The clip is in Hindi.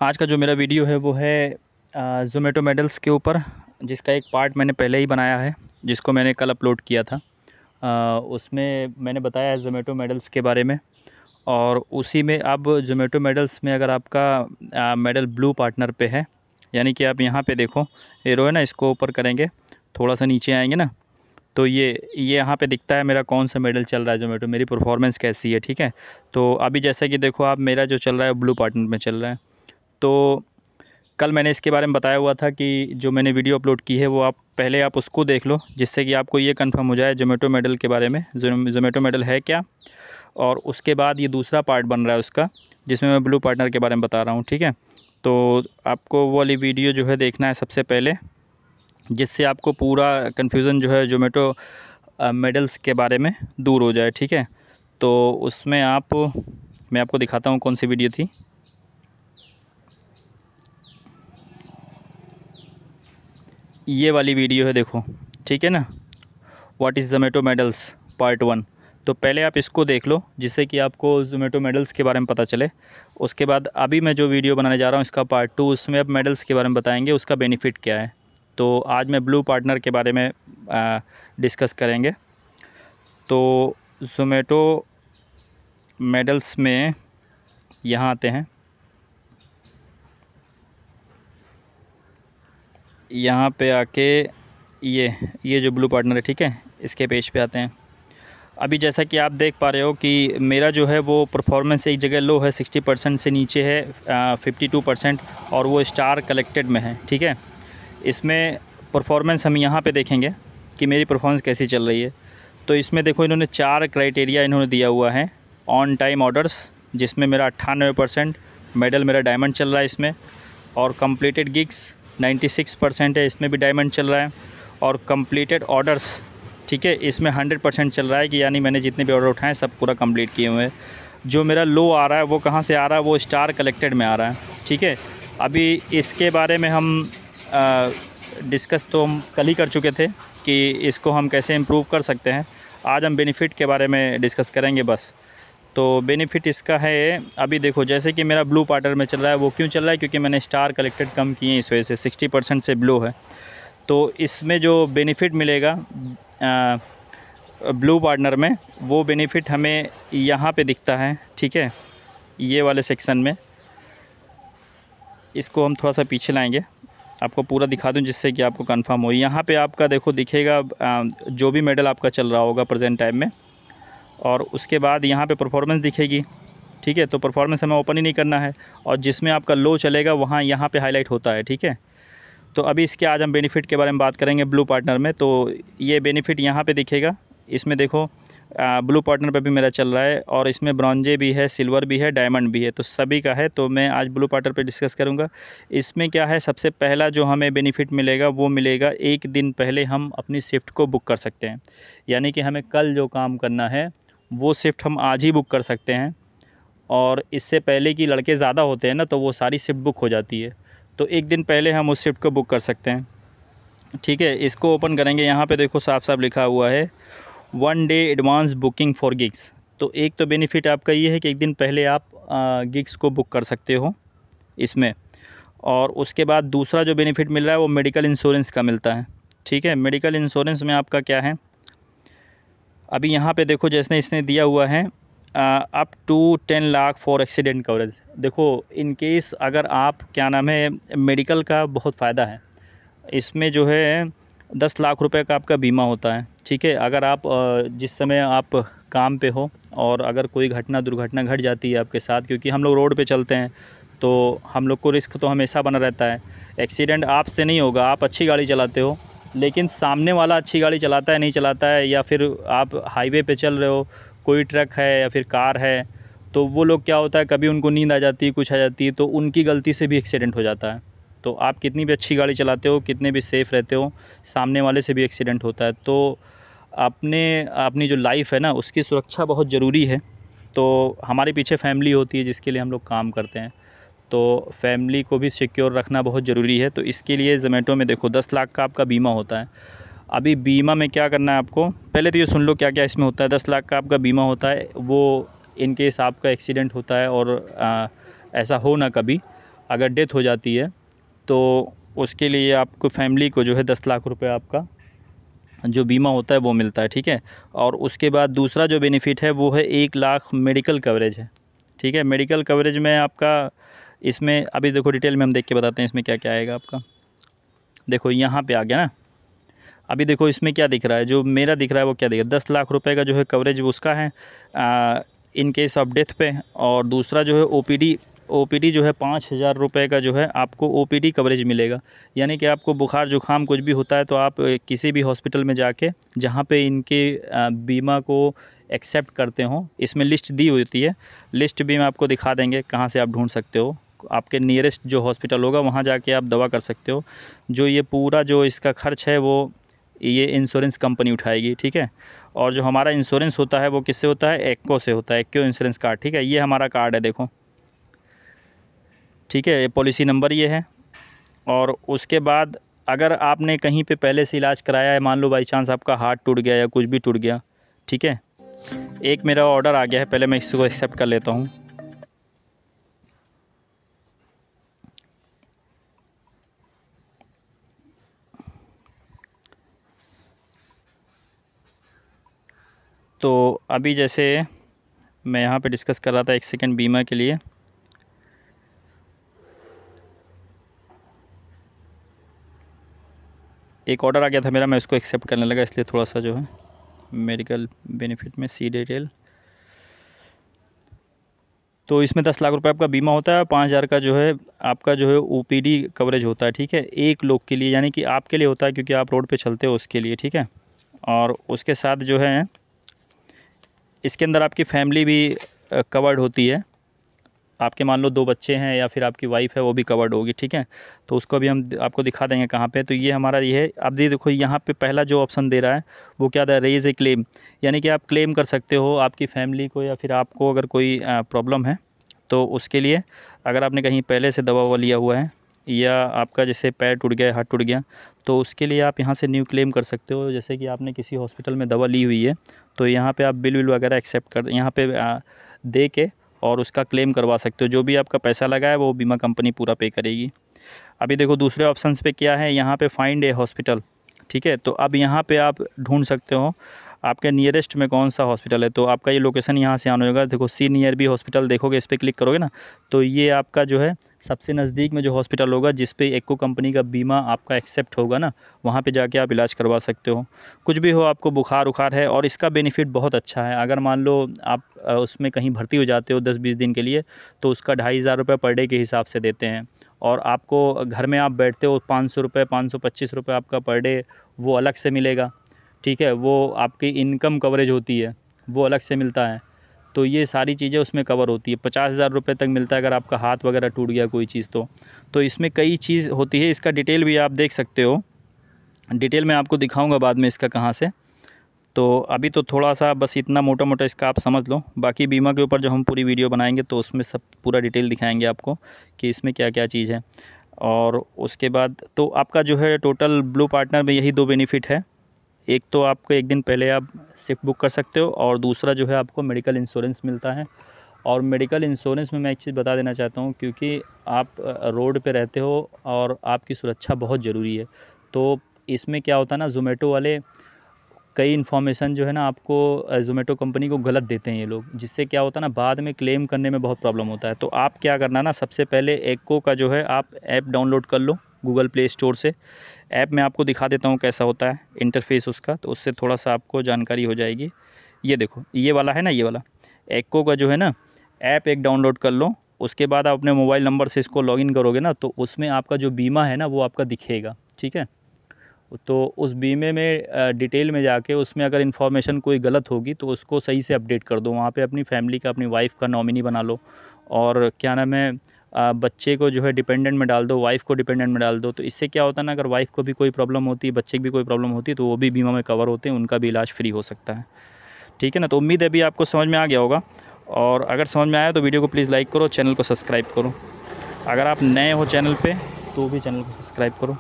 आज का जो मेरा वीडियो है वो है ज़ोमैटो मेडल्स के ऊपर, जिसका एक पार्ट मैंने पहले ही बनाया है, जिसको मैंने कल अपलोड किया था। उसमें मैंने बताया है ज़ोमैटो मेडल्स के बारे में। और उसी में अब ज़ोमैटो मेडल्स में अगर आपका मेडल ब्लू पार्टनर पे है, यानी कि आप यहाँ पे देखो एरो है ना, इसको ऊपर करेंगे, थोड़ा सा नीचे आएंगे ना, तो ये यहाँ पे दिखता है मेरा कौन सा मेडल चल रहा है ज़ोमैटो, मेरी परफॉर्मेंस कैसी है। ठीक है, तो अभी जैसा कि देखो आप, मेरा जो चल रहा है ब्लू पार्टनर में चल रहा है। तो कल मैंने इसके बारे में बताया हुआ था कि जो मैंने वीडियो अपलोड की है वो आप उसको देख लो, जिससे कि आपको ये कंफर्म हो जाए ज़ोमैटो मेडल के बारे में, ज़ोमैटो मेडल है क्या। और उसके बाद ये दूसरा पार्ट बन रहा है उसका, जिसमें मैं ब्लू पार्टनर के बारे में बता रहा हूँ। ठीक है, तो आपको वो वाली वीडियो जो है देखना है सबसे पहले, जिससे आपको पूरा कन्फ्यूज़न जो है ज़ोमैटो मेडल्स के बारे में दूर हो जाए। ठीक है, तो उसमें मैं आपको दिखाता हूँ कौन सी वीडियो थी। ये वाली वीडियो है, देखो। ठीक है ना, what is Zomato medals part 1। तो पहले आप इसको देख लो, जिससे कि आपको ज़ोमैटो मेडल्स के बारे में पता चले। उसके बाद अभी मैं जो वीडियो बनाने जा रहा हूँ इसका पार्ट 2, उसमें अब मेडल्स के बारे में बताएंगे, उसका बेनिफिट क्या है। तो आज मैं ब्लू पार्टनर के बारे में डिस्कस करेंगे। तो ज़ोमैटो मेडल्स में यहाँ आते हैं, यहाँ पे आके ये जो ब्लू पार्टनर है, ठीक है, इसके पेज पे आते हैं। अभी जैसा कि आप देख पा रहे हो कि मेरा जो है वो परफॉर्मेंस एक जगह लो है, 60% से नीचे है 52%, और वो स्टार कलेक्टेड में है। ठीक है, इसमें परफॉर्मेंस हम यहाँ पे देखेंगे कि मेरी परफॉर्मेंस कैसी चल रही है। तो इसमें देखो, इन्होंने 4 क्राइटेरिया इन्होंने दिया हुआ है। ऑन टाइम ऑर्डर्स, जिसमें मेरा 98% मेडल, मेरा डायमंड चल रहा है इसमें। और कंप्लीटेड गिग्स 96% है, इसमें भी डायमंड चल रहा है। और कंप्लीटेड ऑर्डर्स, ठीक है, इसमें 100% चल रहा है, कि यानी मैंने जितने भी ऑर्डर उठाए सब पूरा कंप्लीट किए हुए हैं। जो मेरा लो आ रहा है वो कहाँ से आ रहा है, वो स्टार कलेक्टेड में आ रहा है। ठीक है, अभी इसके बारे में हम डिस्कस तो हम कल ही कर चुके थे कि इसको हम कैसे इम्प्रूव कर सकते हैं। आज हम बेनिफिट के बारे में डिस्कस करेंगे बस। तो बेनिफिट इसका है, अभी देखो जैसे कि मेरा ब्लू पार्टनर में चल रहा है, वो क्यों चल रहा है, क्योंकि मैंने स्टार कलेक्टेड कम किए हैं, इस वजह से 60% से ब्लू है। तो इसमें जो बेनिफिट मिलेगा ब्लू पार्टनर में, वो बेनिफिट हमें यहाँ पे दिखता है। ठीक है, ये वाले सेक्शन में, इसको हम थोड़ा सा पीछे लाएंगे, आपको पूरा दिखा दूं जिससे कि आपको कंफर्म हो। यहाँ पे आपका देखो दिखेगा जो भी मेडल आपका चल रहा होगा प्रेजेंट टाइम में, और उसके बाद यहाँ पे परफॉर्मेंस दिखेगी। ठीक है, तो परफॉर्मेंस हमें ओपन ही नहीं करना है, और जिसमें आपका लो चलेगा वहाँ यहाँ पे हाईलाइट होता है। ठीक है, तो अभी इसके आज हम बेनिफिट के बारे में बात करेंगे ब्लू पार्टनर में। तो ये बेनिफिट यहाँ पे दिखेगा, इसमें देखो ब्लू पार्टनर पे भी मेरा चल रहा है, और इसमें ब्रॉन्जे भी है, सिल्वर भी है, डायमंड भी है, तो सभी का है। तो मैं आज ब्लू पार्टनर पे डिस्कस करूँगा। इसमें क्या है, सबसे पहला जो हमें बेनिफिट मिलेगा वो मिलेगा, एक दिन पहले हम अपनी शिफ्ट को बुक कर सकते हैं। यानी कि हमें कल जो काम करना है वो शिफ्ट हम आज ही बुक कर सकते हैं। और इससे पहले कि लड़के ज़्यादा होते हैं ना, तो वो सारी शिफ्ट बुक हो जाती है, तो एक दिन पहले हम उस शिफ्ट को बुक कर सकते हैं। ठीक है, इसको ओपन करेंगे, यहाँ पे देखो साफ साफ लिखा हुआ है 1 day advance booking for gigs. तो एक तो बेनिफिट आपका ये है कि एक दिन पहले आप गिग्स को बुक कर सकते हो इसमें। और उसके बाद दूसरा जो बेनिफिट मिल रहा है वो मेडिकल इंश्योरेंस का मिलता है। ठीक है, मेडिकल इंश्योरेंस में आपका क्या है, अभी यहाँ पे देखो जैसे इसने दिया हुआ है up to 10 lakh for accident coverage. देखो इन केस अगर आप, क्या नाम है, मेडिकल का बहुत फ़ायदा है इसमें, जो है 10 लाख रुपए का आपका बीमा होता है। ठीक है, अगर आप जिस समय आप काम पे हो और अगर कोई दुर्घटना घट जाती है आपके साथ, क्योंकि हम लोग रोड पे चलते हैं तो हम लोग को रिस्क तो हमेशा बना रहता है। एक्सीडेंट आपसे नहीं होगा, आप अच्छी गाड़ी चलाते हो, लेकिन सामने वाला अच्छी गाड़ी चलाता है नहीं चलाता है, या फिर आप हाईवे पे चल रहे हो, कोई ट्रक है या फिर कार है, तो वो लोग क्या होता है, कभी उनको नींद आ जाती है, कुछ आ जाती है, तो उनकी गलती से भी एक्सीडेंट हो जाता है। तो आप कितनी भी अच्छी गाड़ी चलाते हो, कितने भी सेफ़ रहते हो, सामने वाले से भी एक्सीडेंट होता है। तो अपनी जो लाइफ़ है ना, उसकी सुरक्षा बहुत ज़रूरी है। तो हमारे पीछे फैमिली होती है जिसके लिए हम लोग काम करते हैं, तो फैमिली को भी सिक्योर रखना बहुत ज़रूरी है। तो इसके लिए ज़ोमैटो में देखो 10 लाख का आपका बीमा होता है। अभी बीमा में क्या करना है आपको, पहले तो ये सुन लो क्या क्या इसमें होता है। 10 लाख का आपका बीमा होता है, वो इन केस आपका एक्सीडेंट होता है और ऐसा हो ना कभी, अगर डेथ हो जाती है तो उसके लिए आपको फैमिली को जो है 10 लाख रुपए आपका जो बीमा होता है वो मिलता है, ठीक है। और उसके बाद दूसरा जो बेनिफिट है वो है 1 लाख मेडिकल कवरेज है, ठीक है। मेडिकल कवरेज में आपका इसमें अभी देखो डिटेल में हम देख के बताते हैं इसमें क्या क्या आएगा आपका। देखो यहाँ पे आ गया ना, अभी देखो इसमें क्या दिख रहा है, जो मेरा दिख रहा है वो क्या दिख रहा है, 10 लाख रुपए का जो है कवरेज उसका है इन केस ऑफ डेथ पे। और दूसरा जो है ओपीडी जो है 5,000 रुपये का जो है आपको ओपीडी कवरेज मिलेगा। यानी कि आपको बुखार जुखाम कुछ भी होता है तो आप किसी भी हॉस्पिटल में जाके जहाँ पे इनके बीमा को एक्सेप्ट करते हो, इसमें लिस्ट दी होती है, लिस्ट भी मैं आपको दिखा देंगे कहाँ से आप ढूंढ सकते हो। आपके नियरेस्ट जो हॉस्पिटल होगा वहाँ जाके आप दवा कर सकते हो। जो ये पूरा जो इसका खर्च है वो ये इंश्योरेंस कंपनी उठाएगी, ठीक है। और जो हमारा इंश्योरेंस होता है वो किससे होता है, एक्को से होता है, एक्को इंश्योरेंस कार्ड, ठीक है। ये हमारा कार्ड है देखो, ठीक है, ये पॉलिसी नंबर ये है। और उसके बाद अगर आपने कहीं पे पहले से इलाज कराया है, मान लो बाई चांस आपका हार्ट टूट गया या कुछ भी टूट गया, ठीक है। एक मेरा ऑर्डर आ गया है, पहले मैं इसको एक्सेप्ट कर लेता हूँ। तो अभी जैसे मैं यहाँ पे डिस्कस कर रहा था 1 सेकंड बीमा के लिए, एक ऑर्डर आ गया था मेरा, मैं उसको एक्सेप्ट करने लगा, इसलिए थोड़ा सा जो है मेडिकल बेनिफिट में सी डिटेल। तो इसमें 10 लाख रुपए आपका बीमा होता है, 5,000 का जो है आपका जो है ओपीडी कवरेज होता है, ठीक है। एक लोग के लिए, यानी कि आपके लिए होता है क्योंकि आप रोड पे चलते हो उसके लिए, ठीक है। और उसके साथ जो है इसके अंदर आपकी फैमिली भी कवर्ड होती है। आपके मान लो 2 बच्चे हैं या फिर आपकी वाइफ है, वो भी कवर्ड होगी, ठीक है। तो उसको भी हम आपको दिखा देंगे कहाँ पे। तो ये हमारा ये है, अब ये देखो यहाँ पे पहला जो ऑप्शन दे रहा है वो क्या दे, रेज ए क्लेम, यानी कि आप क्लेम कर सकते हो आपकी फैमिली को या फिर आपको अगर कोई प्रॉब्लम है तो उसके लिए। अगर आपने कहीं पहले से दवा लिया हुआ है या आपका जैसे पैर टूट गया, हाथ टूट गया, तो उसके लिए आप यहाँ से न्यू क्लेम कर सकते हो। जैसे कि आपने किसी हॉस्पिटल में दवा ली हुई है तो यहाँ पे आप बिल वगैरह एक्सेप्ट कर यहाँ पे दे के और उसका क्लेम करवा सकते हो। जो भी आपका पैसा लगा है वो बीमा कंपनी पूरा पे करेगी। अभी देखो दूसरे ऑप्शंस पे क्या है, यहाँ पे फाइंड ए हॉस्पिटल, ठीक है। तो अब यहाँ पे आप ढूंढ सकते हो आपके नियरेस्ट में कौन सा हॉस्पिटल है। तो आपका ये लोकेशन यहाँ से ऑन होगा, देखो सी नियर बी हॉस्पिटल देखोगे, इस पर क्लिक करोगे ना तो ये आपका जो है सबसे नज़दीक में जो हॉस्पिटल होगा जिस पे एक्को कंपनी का बीमा आपका एक्सेप्ट होगा ना, वहाँ पे जाके आप इलाज करवा सकते हो। कुछ भी हो, आपको बुखार उखार है। और इसका बेनिफिट बहुत अच्छा है, अगर मान लो आप उसमें कहीं भर्ती हो जाते हो 10-20 दिन के लिए तो उसका 2,500 रुपये पर डे के हिसाब से देते हैं। और आपको घर में आप बैठते हो 500 रुपये 525 रुपये आपका पर डे वो अलग से मिलेगा, ठीक है। वो आपकी इनकम कवरेज होती है वो अलग से मिलता है। तो ये सारी चीज़ें उसमें कवर होती है। 50,000 रुपये तक मिलता है अगर आपका हाथ वगैरह टूट गया कोई चीज़ तो इसमें कई चीज़ होती है। इसका डिटेल भी आप देख सकते हो, डिटेल मैं आपको दिखाऊंगा बाद में इसका कहाँ से। तो अभी तो थोड़ा सा बस इतना मोटा मोटा इसका आप समझ लो, बाकी बीमा के ऊपर जब हम पूरी वीडियो बनाएंगे तो उसमें सब पूरा डिटेल दिखाएंगे आपको कि इसमें क्या क्या चीज़ है। और उसके बाद तो आपका जो है टोटल ब्लू पार्टनर में यही 2 बेनिफिट है। एक तो आपको 1 दिन पहले आप शिफ्ट बुक कर सकते हो और दूसरा जो है आपको मेडिकल इंश्योरेंस मिलता है। और मेडिकल इंश्योरेंस में मैं एक चीज़ बता देना चाहता हूँ, क्योंकि आप रोड पे रहते हो और आपकी सुरक्षा बहुत ज़रूरी है। तो इसमें क्या होता है ना, ज़ोमैटो वाले कई इन्फॉर्मेशन जो है ना आपको ज़ोमैटो कंपनी को गलत देते हैं ये लोग, जिससे क्या होता है ना बाद में क्लेम करने में बहुत प्रॉब्लम होता है। तो आप क्या करना ना, सबसे पहले एक्को का जो है आप ऐप डाउनलोड कर लो गूगल प्ले स्टोर से। ऐप में आपको दिखा देता हूँ कैसा होता है इंटरफेस उसका, तो उससे थोड़ा सा आपको जानकारी हो जाएगी। ये देखो ये वाला है ना, ये वाला एक्को का जो है ना ऐप एक डाउनलोड कर लो। उसके बाद आप अपने मोबाइल नंबर से इसको लॉगिन करोगे ना तो उसमें आपका जो बीमा है ना वो आपका दिखेगा, ठीक है। तो उस बीमे में डिटेल में जाके उसमें अगर इन्फॉर्मेशन कोई गलत होगी तो उसको सही से अपडेट कर दो। वहाँ पे अपनी फैमिली का, अपनी वाइफ का नॉमिनी बना लो और क्या नाम है बच्चे को जो है डिपेंडेंट में डाल दो, वाइफ़ को डिपेंडेंट में डाल दो। तो इससे क्या होता है ना, अगर वाइफ़ को भी कोई प्रॉब्लम होती है, बच्चे की भी कोई प्रॉब्लम होती है तो वो भी बीमा में कवर होते हैं, उनका भी इलाज फ्री हो सकता है, ठीक है ना। तो उम्मीद है अभी आपको समझ में आ गया होगा। और अगर समझ में आया तो वीडियो को प्लीज़ लाइक करो, चैनल को सब्सक्राइब करो। अगर आप नए हो चैनल पे तो भी चैनल को सब्सक्राइब करो।